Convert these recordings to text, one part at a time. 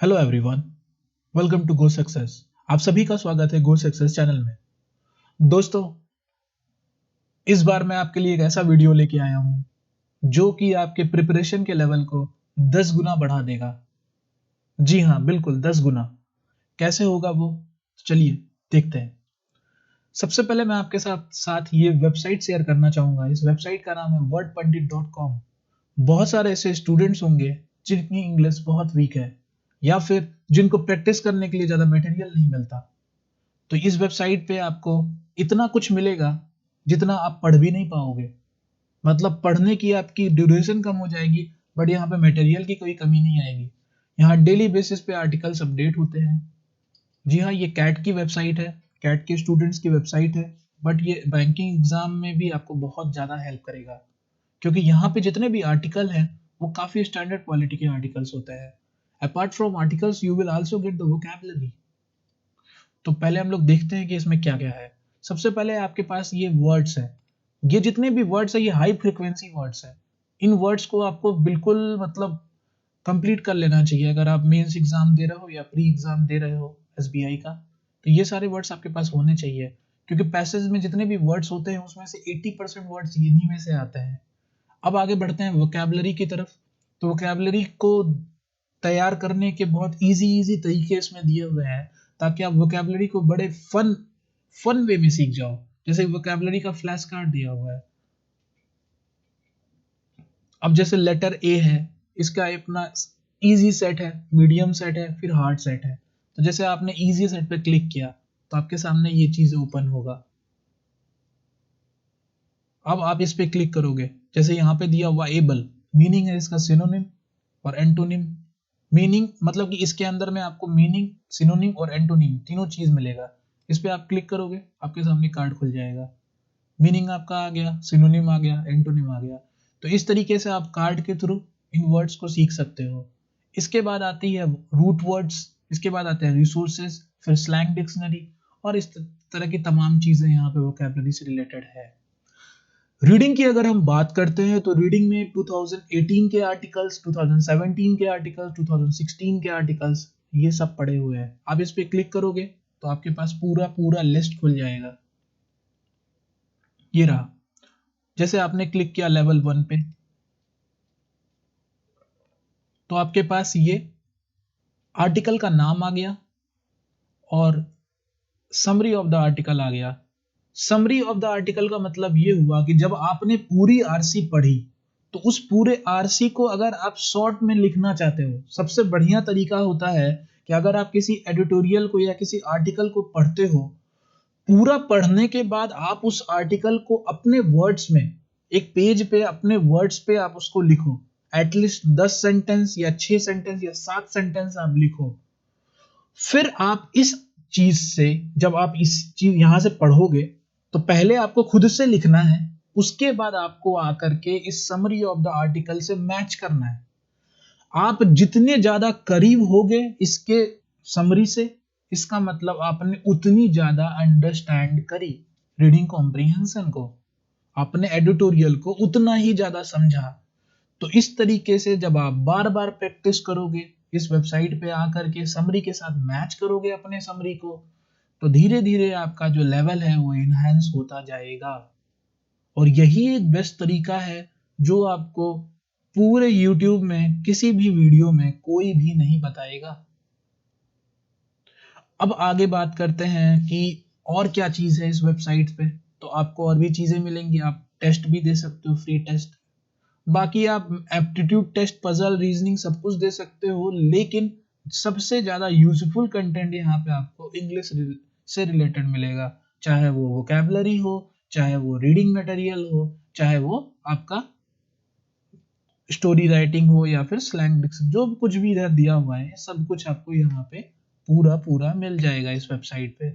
Hello everyone, welcome to Go Success. आप सभी का स्वागत है गो सक्सेस चैनल में। दोस्तों, इस बार मैं आपके लिए एक ऐसा वीडियो लेके आया हूं जो कि आपके प्रिपरेशन के लेवल को 10 गुना बढ़ा देगा। जी हाँ, बिल्कुल 10 गुना। कैसे होगा वो? चलिए देखते हैं। सबसे पहले मैं आपके साथ ये वेबसाइट शेयर करना चाहूंगा। इस वेबसाइट का नाम है wordpandit.com। बहुत सारे ऐसे स्टूडेंट्स होंगे जिनकी इंग्लिश बहुत वीक है या फिर जिनको प्रैक्टिस करने के लिए ज्यादा मटेरियल नहीं मिलता। तो इस वेबसाइट पे आपको इतना कुछ मिलेगा जितना आप पढ़ भी नहीं पाओगे। मतलब पढ़ने की आपकी ड्यूरेशन कम हो जाएगी, बट यहाँ पे मटेरियल की कोई कमी नहीं आएगी। यहाँ डेली बेसिस पे आर्टिकल्स अपडेट होते हैं। जी हाँ, ये कैट की वेबसाइट है, कैट के स्टूडेंट्स की वेबसाइट है। बट ये बैंकिंग एग्जाम में भी आपको बहुत ज्यादा हेल्प करेगा, क्योंकि यहाँ पे जितने भी आर्टिकल हैं वो काफी स्टैंडर्ड क्वालिटी के आर्टिकल्स होते हैं। Apart from articles you will also get the vocabulary. तो पहले हम लोग देखते हैं कि इसमें क्या क्या है। सबसे पहले आपके पास ये वर्ड्स है। ये जितने भी वर्ड्स है ये हाई फ्रीक्वेंसी वर्ड्स है। इन वर्ड्स को आपको बिल्कुल मतलब कंप्लीट कर लेना चाहिए। अगर आप मेंस एग्जाम दे रहे हो या प्री एग्जाम दे रहे हो एसबीआई का, तो ये सारे वर्ड्स आपके पास होने चाहिए, क्योंकि पैसेज में जितने भी वर्ड्स होते हैं उसमें से 80% वर्ड्स इन्हीं में से आते हैं। अब आगे बढ़ते हैं वोकैबुलरी की तरफ। तो वोकैबुलरी को तैयार करने के बहुत इजी इजी तरीके इसमें दिए हुए हैं, ताकि आप वोकैबुलरी को बड़े फन वे में सीख जाओ। जैसे वोकैबुलरी का फ्लैश कार्ड दिया हुआ है। अब जैसे लेटर ए है, इसका अपना इजी सेट है, मीडियम सेट है, फिर हार्ड सेट है। तो जैसे आपने इजी सेट पे क्लिक किया तो आपके सामने ये चीज ओपन होगा। अब आप इस पे क्लिक करोगे, जैसे यहाँ पे दिया हुआ एबल, मीनिंग है इसका सिनोनिम और एंटोनिम। मीनिंग मतलब कि इसके अंदर में आपको मीनिंग, सिनोनिम और एंटोनिम तीनों चीज मिलेगा। इस पे आप क्लिक करोगे, आपके सामने कार्ड खुल जाएगा। मीनिंग आपका आ गया, सिनोनिम आ गया, एंटोनिम आ गया। तो इस तरीके से आप कार्ड के थ्रू इन वर्ड्स को सीख सकते हो। इसके बाद आती है रूट वर्ड्स, इसके बाद आते हैं रिसोर्सेज, फिर स्लैंग डिक्शनरी, और इस तरह की तमाम चीजें यहाँ पे वोकैबुलरी से रिलेटेड है। रीडिंग की अगर हम बात करते हैं तो रीडिंग में 2018 के आर्टिकल्स, 2017 के आर्टिकल्स, 2016 के आर्टिकल्स, ये सब पड़े हुए हैं। आप इस पे क्लिक करोगे तो आपके पास पूरा पूरा लिस्ट खुल जाएगा। ये रहा। जैसे आपने क्लिक किया लेवल 1 पे, तो आपके पास ये आर्टिकल का नाम आ गया और समरी ऑफ द आर्टिकल आ गया। समरी ऑफ द आर्टिकल का मतलब ये हुआ कि जब आपने पूरी आरसी पढ़ी, तो उस पूरे आरसी को अगर आप शॉर्ट में लिखना चाहते हो, सबसे बढ़िया तरीका होता है कि अगर आप किसी एडिटोरियल को या किसी आर्टिकल को पढ़ते हो, पूरा पढ़ने के बाद आप उस आर्टिकल को अपने वर्ड्स में, एक पेज पे अपने वर्ड्स पे आप उसको लिखो। एटलीस्ट 10 सेंटेंस या 6 सेंटेंस या 7 सेंटेंस आप लिखो। फिर आप इस चीज से, जब आप इस चीज यहां से पढ़ोगे, तो पहले आपको खुद से लिखना है, उसके बाद आपको आकर के इस समरी ऑफ द आर्टिकल से मैच करना है। आप जितने ज्यादा करीब होगे इसके समरी से, इसका मतलब आपने उतनी ज्यादा अंडरस्टैंड करी, रीडिंग कॉम्प्रिहेंशन को, आपने एडिटोरियल को उतना ही ज्यादा समझा। तो इस तरीके से जब आप बार बार प्रैक्टिस करोगे, इस वेबसाइट पे आकर के समरी के साथ मैच करोगे अपने समरी को, तो धीरे धीरे आपका जो लेवल है वो इनहेंस होता जाएगा। और यही एक बेस्ट तरीका है जो आपको पूरे YouTube में किसी भी वीडियो में कोई भी नहीं बताएगा। अब आगे बात करते हैं कि और क्या चीज है इस वेबसाइट पे। तो आपको और भी चीजें मिलेंगी, आप टेस्ट भी दे सकते हो, फ्री टेस्ट। बाकी आप एप्टीट्यूड टेस्ट, पजल, रीजनिंग सब कुछ दे सकते हो, लेकिन सबसे ज्यादा यूजफुल कंटेंट यहाँ पे आपको इंग्लिश से रिलेटेड मिलेगा। चाहे वो वोकैबुलरी हो, चाहे वो रीडिंग मटेरियल हो, चाहे वो आपका स्टोरी राइटिंग हो, या फिर स्लैंग डिक्शन, जो कुछ भी इधर दिया हुआ है सब कुछ आपको यहाँ पे पूरा पूरा मिल जाएगा इस वेबसाइट पे।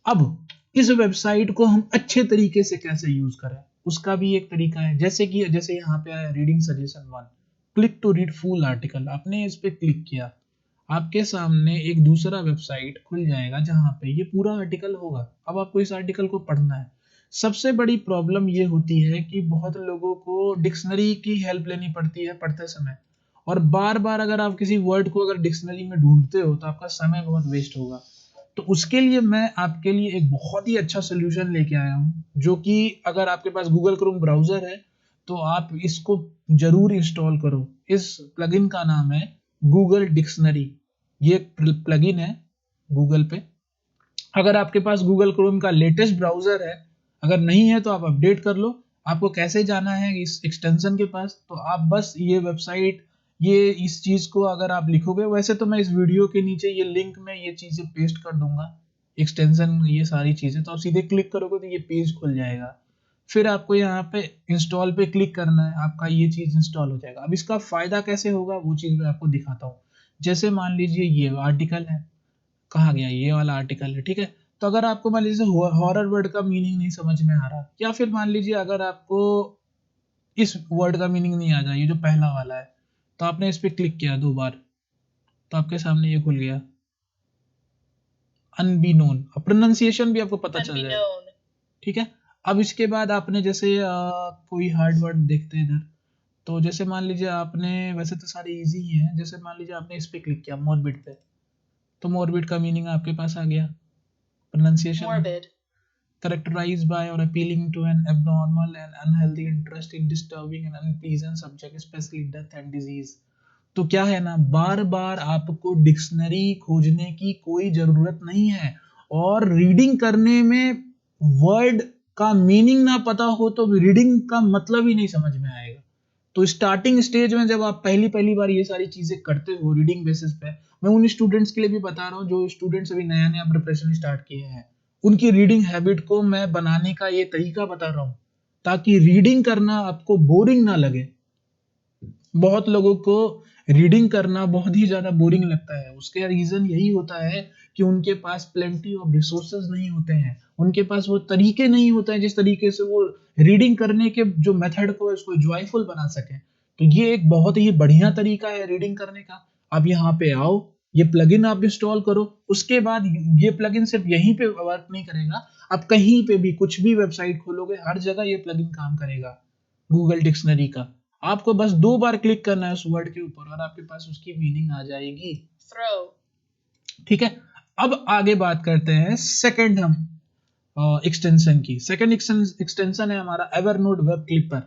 अब इस वेबसाइट को हम अच्छे तरीके से कैसे यूज करें, उसका भी एक तरीका है। जैसे यहाँ पे आया reading suggestion 1, click to read full article. आपने इस पे क्लिक किया, आपके सामने एक दूसरा वेबसाइट खुल जाएगा जहां पे ये पूरा आर्टिकल होगा। अब आपको इस आर्टिकल को पढ़ना है। सबसे बड़ी प्रॉब्लम ये होती है कि बहुत लोगों को डिक्शनरी की हेल्प लेनी पड़ती है पढ़ते समय, और बार बार अगर आप किसी वर्ड को अगर डिक्शनरी में ढूंढते हो तो आपका समय बहुत वेस्ट होगा। तो उसके लिए मैं आपके लिए एक बहुत ही अच्छा सोल्यूशन लेके आया हूँ, जो कि अगर आपके पास गूगल क्रोम ब्राउजर है तो आप इसको जरूर इंस्टॉल करो। इस प्लगइन का नाम है गूगल डिक्शनरी। ये प्लगइन है गूगल पे। अगर आपके पास गूगल क्रोम का लेटेस्ट ब्राउजर है, अगर नहीं है तो आप अपडेट कर लो। आपको कैसे जाना है इस एक्सटेंशन के पास, तो आप बस ये वेबसाइट, ये इस चीज को अगर आप लिखोगे, वैसे तो मैं इस वीडियो के नीचे ये लिंक में ये चीजें पेस्ट कर दूंगा, एक्सटेंशन ये सारी चीजें, तो आप सीधे क्लिक करोगे तो ये पेज खुल जाएगा। फिर आपको यहाँ पे इंस्टॉल पे क्लिक करना है, आपका ये चीज इंस्टॉल हो जाएगा। अब इसका फायदा कैसे होगा वो चीज मैं आपको दिखाता हूँ। जैसे मान लीजिए ये आर्टिकल है, कहाँ गया, ये वाला आर्टिकल है, ठीक है। तो अगर आपको मान लीजिए हॉरर वर्ड का मीनिंग नहीं समझ में आ रहा, या फिर मान लीजिए अगर आपको इस वर्ड का मीनिंग नहीं आ रहा, ये जो पहला वाला है, तो आपने इस पे क्लिक किया 2 बार, तो आपके सामने ये खुल गया अनबीनोन। प्रोनाउंसिएशन भी आपको पता चल जाएगा, ठीक है। अब इसके बाद आपने जैसे कोई हार्ड वर्ड देखते हैं इधर, तो जैसे मान लीजिए आपने, वैसे तो सारे इजी ही हैं, जैसे मान लीजिए आपने इस पे क्लिक किया मॉर्बिड पे, तो मॉर्बिड का मीनिंग आपके पास आ गया। Pronunciation morbid, characterized by or appealing to an abnormal and unhealthy interest in disturbing and unpleasant subject, especially death and disease। तो क्या है ना, बार बार आपको डिक्शनरी खोजने की कोई जरूरत नहीं है, और रीडिंग करने में वर्ड का मीनिंग ना पता हो तो रीडिंग का मतलब ही नहीं समझ में आएगा। तो स्टार्टिंग स्टेज में जब आप पहली पहली बार ये सारी चीजें करते हो रीडिंग बेसिस पे, मैं उन स्टूडेंट्स के लिए भी बता रहा हूँ जो स्टूडेंट्स अभी नया नया प्रिपरेशन स्टार्ट किए हैं, उनकी रीडिंग हैबिट को मैं बनाने का ये तरीका बता रहा हूँ, ताकि रीडिंग करना आपको बोरिंग ना लगे। बहुत लोगों को रीडिंग करना बहुत ही ज्यादा बोरिंग लगता है, उसके रीजन यही होता है कि उनके पास प्लेंटी ऑफ रिसोर्सेज नहीं होते हैं, उनके पास वो तरीके नहीं होते हैं जिस तरीके से वो रीडिंग करने के जो मेथड को उसको जॉयफुल बना सके। तो ये एक बहुत ही बढ़िया तरीका है रीडिंग करने का। आप यहाँ पे आओ, ये प्लगइन आप इंस्टॉल करो, उसके बाद ये प्लगइन सिर्फ यहीं पे वर्क नहीं करेगा, आप कहीं पे भी कुछ भी वेबसाइट खोलोगे हर जगह ये प्लगइन काम करेगा गूगल डिक्शनरी का। आपको बस 2 बार क्लिक करना है उस वर्ड के ऊपर और आपके पास उसकी मीनिंग आ जाएगी। ठीक है, अब आगे बात करते हैं सेकंड हम एक्सटेंशन की। सेकंड एक्सटेंशन है हमारा एवरनोट वेब क्लिपर।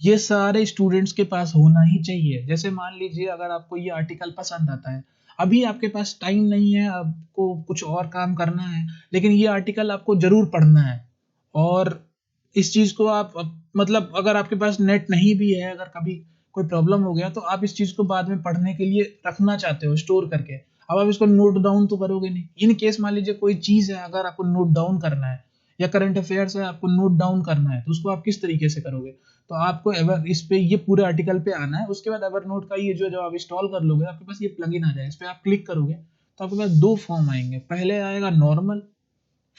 ये सारे स्टूडेंट्स के पास होना ही चाहिए। जैसे मान लीजिए अगर आपको ये आर्टिकल पसंद आता है, अभी आपके पास टाइम नहीं है, आपको कुछ और काम करना है, लेकिन ये आर्टिकल आपको जरूर पढ़ना है, और इस चीज को आप मतलब अगर आपके पास नेट नहीं भी है, अगर कभी कोई प्रॉब्लम हो गया तो आप इस चीज को बाद में पढ़ने के लिए रखना चाहते हो स्टोर करके, अब आप इसको नोट डाउन तो करोगे नहीं। इन केस मान लीजिए कोई चीज है अगर आपको नोट डाउन करना है, या करंट अफेयर्स है आपको नोट डाउन करना है, तो उसको आप किस तरीके से करोगे, तो आपको एवर इस पे ये पूरे आर्टिकल पे आना है। उसके बाद एवरनोट का ये जो आप इंस्टॉल कर लोगे, आपके पास ये प्लगइन आ जाएगा, इस पे आप क्लिक करोगे तो आपके पास 2 फॉर्म आएंगे। पहले आएगा नॉर्मल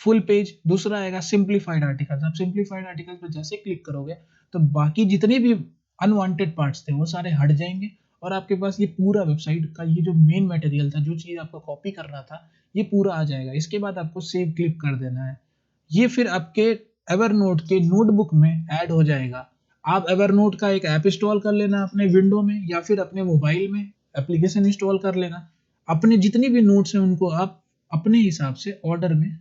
फुल पेज, दूसरा आएगा सिंप्लीफाइड आर्टिकल्स। आप सिंप्लीफाइड आर्टिकल्स पे जैसे क्लिक करोगे तो बाकी जितने भी अनवांटेड पार्ट्स थे वो सारे हट जाएंगे, और आपके पास ये पूरा वेबसाइट का ये जो मेन मटेरियल था, जो चीज आपको कॉपी करना था, ये पूरा आ जाएगा। इसके बाद आपको सेव क्लिक कर देना है, ये फिर आपके एवरनोट के नोटबुक में ऐड हो जाएगा। आप एवरनोट का एक ऐप इंस्टॉल कर लेना अपने विंडो में, या फिर अपने मोबाइल में एप्लीकेशन इंस्टॉल कर लेना। अपने जितनी भी नोट्स हैं उनको आप अपने हिसाब से ऑर्डर में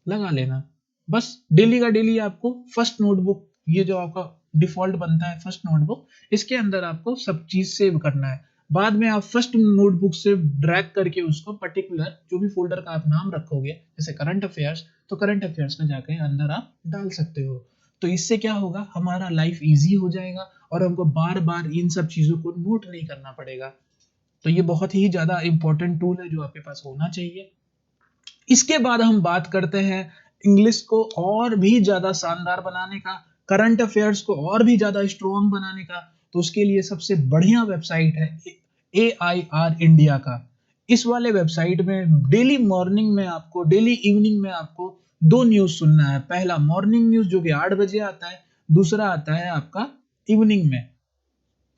लगा लेना। बस डेली का डेली आपको फर्स्ट नोटबुक, ये जो आपका डिफॉल्ट बनता है फर्स्ट नोटबुक, इसके अंदर आपको सब चीज सेव करना है। बाद में आप फर्स्ट नोटबुक से ड्रैग करके उसको पर्टिकुलर जो भी फोल्डर का आप नाम रखोगे, जैसे करंट अफेयर्स, तो करंट अफेयर्स का जाकर अंदर आप डाल सकते हो। तो इससे क्या होगा, हमारा लाइफ इजी हो जाएगा और हमको बार बार इन सब चीजों को नोट नहीं करना पड़ेगा। तो ये बहुत ही ज्यादा इंपॉर्टेंट टूल है जो आपके पास होना चाहिए। इसके बाद हम बात करते हैं इंग्लिश को और भी ज्यादा शानदार बनाने का, करंट अफेयर्स को और भी ज्यादा स्ट्रॉन्ग बनाने का। तो उसके लिए सबसे बढ़िया वेबसाइट है AIR इंडिया का। इस वाले वेबसाइट में डेली मॉर्निंग में आपको, डेली इवनिंग में आपको 2 न्यूज सुनना है। पहला मॉर्निंग न्यूज जो कि 8 बजे आता है, दूसरा आता है आपका इवनिंग में।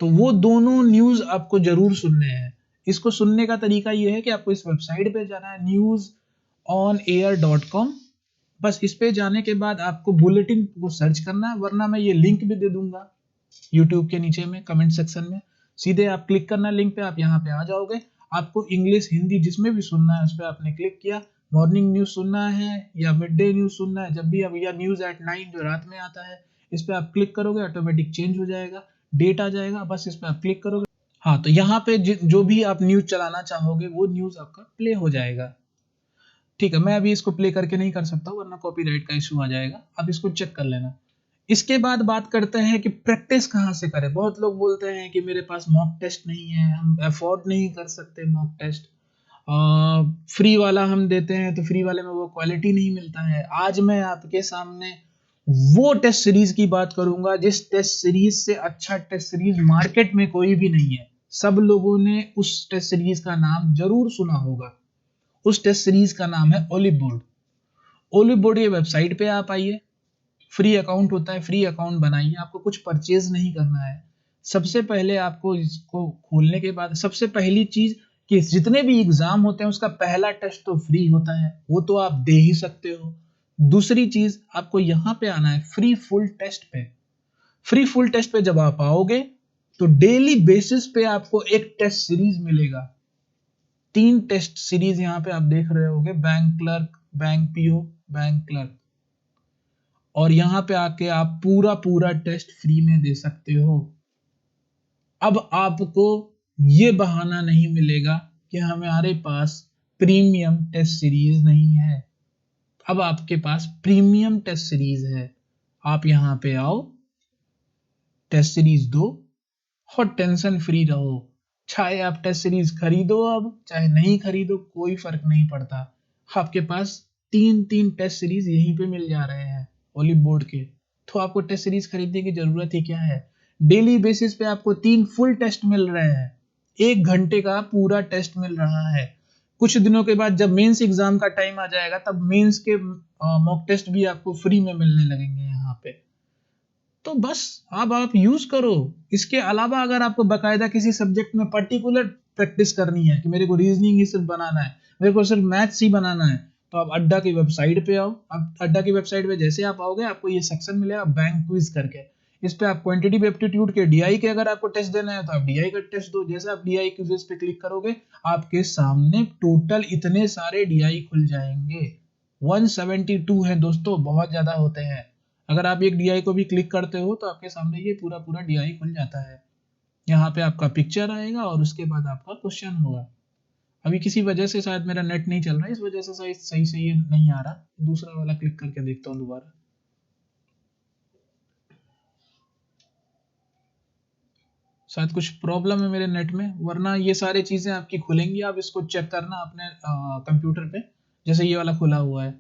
तो वो दोनों न्यूज आपको जरूर सुनने हैं। इसको सुनने का तरीका ये है कि आपको इस वेबसाइट पे जाना है, newsonair.com। बस इस पे जाने के बाद आपको बुलेटिन को सर्च करना है, वरना मैं ये लिंक भी दे दूंगा यूट्यूब के नीचे में कमेंट सेक्शन में। सीधे आप क्लिक करना लिंक पे, आप यहाँ पे आ जाओगे। आपको इंग्लिश हिंदी जिसमें भी सुनना है उस पर आपने क्लिक किया। मॉर्निंग न्यूज सुनना है या मिड डे न्यूज सुनना है, जब भी आप, या न्यूज एट 9 जो रात में आता है, इस पे आप क्लिक करोगे, ऑटोमेटिक चेंज हो जाएगा, डेट आ जाएगा, बस इस पे आप क्लिक करोगे। हाँ, तो यहाँ पे जो भी आप न्यूज चलाना चाहोगे वो न्यूज आपका प्ले हो जाएगा। ठीक है, मैं अभी इसको प्ले करके नहीं कर सकता वरना कॉपीराइट का इशू आ जाएगा, आप इसको चेक कर लेना। इसके बाद बात करते हैं कि प्रैक्टिस कहाँ से करें। बहुत लोग बोलते हैं कि मेरे पास मॉक टेस्ट नहीं है, हम अफोर्ड नहीं कर सकते मॉक टेस्ट, फ्री वाला हम देते हैं तो फ्री वाले में वो क्वालिटी नहीं मिलता है। आज मैं आपके सामने वो टेस्ट सीरीज की बात करूंगा जिस टेस्ट सीरीज से अच्छा टेस्ट सीरीज मार्केट में कोई भी नहीं है। सब लोगों ने उस टेस्ट सीरीज का नाम जरूर सुना होगा। उस टेस्ट सीरीज का नाम है ओलिव बोर्ड। ओलिव बोर्ड ये वेबसाइट पे आप आइए, फ्री अकाउंट होता है, फ्री अकाउंट बनाइए, आपको कुछ परचेज नहीं करना है। सबसे पहले आपको इसको खोलने के बाद सबसे पहली चीज कि जितने भी एग्जाम होते हैं उसका पहला टेस्ट तो फ्री होता है, वो तो आप दे ही सकते हो। दूसरी चीज, आपको यहाँ पे आना है फ्री फुल टेस्ट पे। फ्री फुल टेस्ट पे जब आप आओगे तो डेली बेसिस पे आपको एक टेस्ट सीरीज मिलेगा। 3 टेस्ट सीरीज यहाँ पे आप देख रहे होगे, bank clerk, bank PO, bank clerk, और यहाँ पे आके आप पूरा पूरा टेस्ट फ्री में दे सकते हो। अब आपको ये बहाना नहीं मिलेगा कि हमारे पास प्रीमियम टेस्ट सीरीज नहीं है। अब आपके पास प्रीमियम टेस्ट सीरीज है। आप यहाँ पे आओ, टेस्ट सीरीज दो और टेंशन फ्री रहो। चाहे आप टेस्ट सीरीज खरीदो अब, चाहे नहीं खरीदो, कोई फर्क नहीं पड़ता। आपके पास 3 टेस्ट सीरीज यहीं पे मिल जा रहे हैं ओलिव बोर्ड के, तो आपको टेस्ट सीरीज खरीदने की जरूरत ही क्या है। डेली बेसिस पे आपको 3 फुल टेस्ट मिल रहे हैं, 1 घंटे का पूरा टेस्ट मिल रहा है। कुछ दिनों के बाद जब मेंस एग्जाम का टाइम आ जाएगा तब मेंस के मॉक टेस्ट भी आपको फ्री में मिलने लगेंगे यहाँ पे। तो बस अब आप यूज करो। इसके अलावा अगर आपको बकायदा किसी सब्जेक्ट में पर्टिकुलर प्रैक्टिस करनी है कि मेरे को रीजनिंग ही सिर्फ बनाना है, मेरे को सिर्फ मैथ्स ही बनाना है, तो आप अड्डा की वेबसाइट पे आओ। अब अड्डा की वेबसाइट पे जैसे आप आओगे आपको ये सेक्शन मिलेगा बैंक क्विज करके। इस पे आप क्वांटिटेटिव एप्टीट्यूड के डीआई के अगर आपको टेस्ट देना है तो आप डीआई का टेस्ट दो। जैसे आप डीआई क्विज पे क्लिक करोगे आपके सामने टोटल इतने सारे डीआई खुल जाएंगे। 172 है दोस्तों, बहुत ज्यादा होते हैं। अगर आप एक डीआई को भी क्लिक करते हो तो आपके सामने ये पूरा पूरा डीआई खुल जाता है। यहाँ पे आपका पिक्चर आएगा और उसके बाद आपका क्वेश्चन होगा। अभी किसी वजह से शायद मेरा नेट नहीं चल रहा है, इस वजह से सही से ये नहीं आ रहा। दूसरा वाला क्लिक करके देखता हूँ दोबारा। शायद कुछ प्रॉब्लम है मेरे नेट में, वरना ये सारी चीजें आपकी खुलेंगी। आप इसको चेक करना अपने कंप्यूटर पे, जैसे ये वाला खुला हुआ है।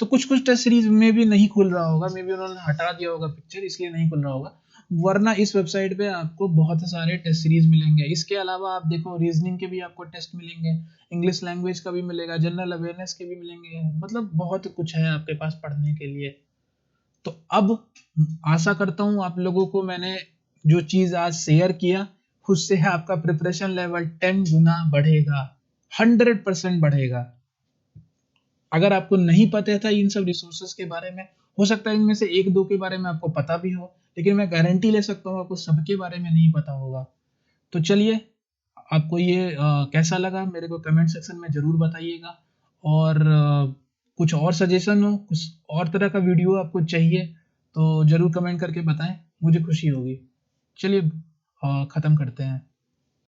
तो कुछ कुछ टेस्ट सीरीज में भी नहीं खुल रहा होगा, मे बी उन्होंने हटा दिया होगा पिक्चर, इसलिए नहीं खुल रहा होगा, वरना इस वेबसाइट पे आपको बहुत सारे टेस्ट सीरीज मिलेंगे। इसके अलावा आप देखो रीजनिंग के भी आपको टेस्ट मिलेंगे, इंग्लिश लैंग्वेज का भी मिलेगा, जनरल अवेयरनेस के भी मिलेंगे, मतलब बहुत कुछ है आपके पास पढ़ने के लिए। तो अब आशा करता हूँ आप लोगों को मैंने जो चीज आज शेयर किया उससे आपका प्रिपरेशन लेवल 10 गुना बढ़ेगा, 100% बढ़ेगा। अगर आपको नहीं पता था इन सब रिसोर्सेज के बारे में, हो सकता है इनमें से 1-2 के बारे में आपको पता भी हो, लेकिन मैं गारंटी ले सकता हूँ आपको सबके बारे में नहीं पता होगा। तो चलिए, आपको ये कैसा लगा मेरे को कमेंट सेक्शन में जरूर बताइएगा। और कुछ और सजेशन हो, कुछ और तरह का वीडियो आपको चाहिए तो जरूर कमेंट करके बताएं, मुझे खुशी होगी। चलिए खत्म करते हैं।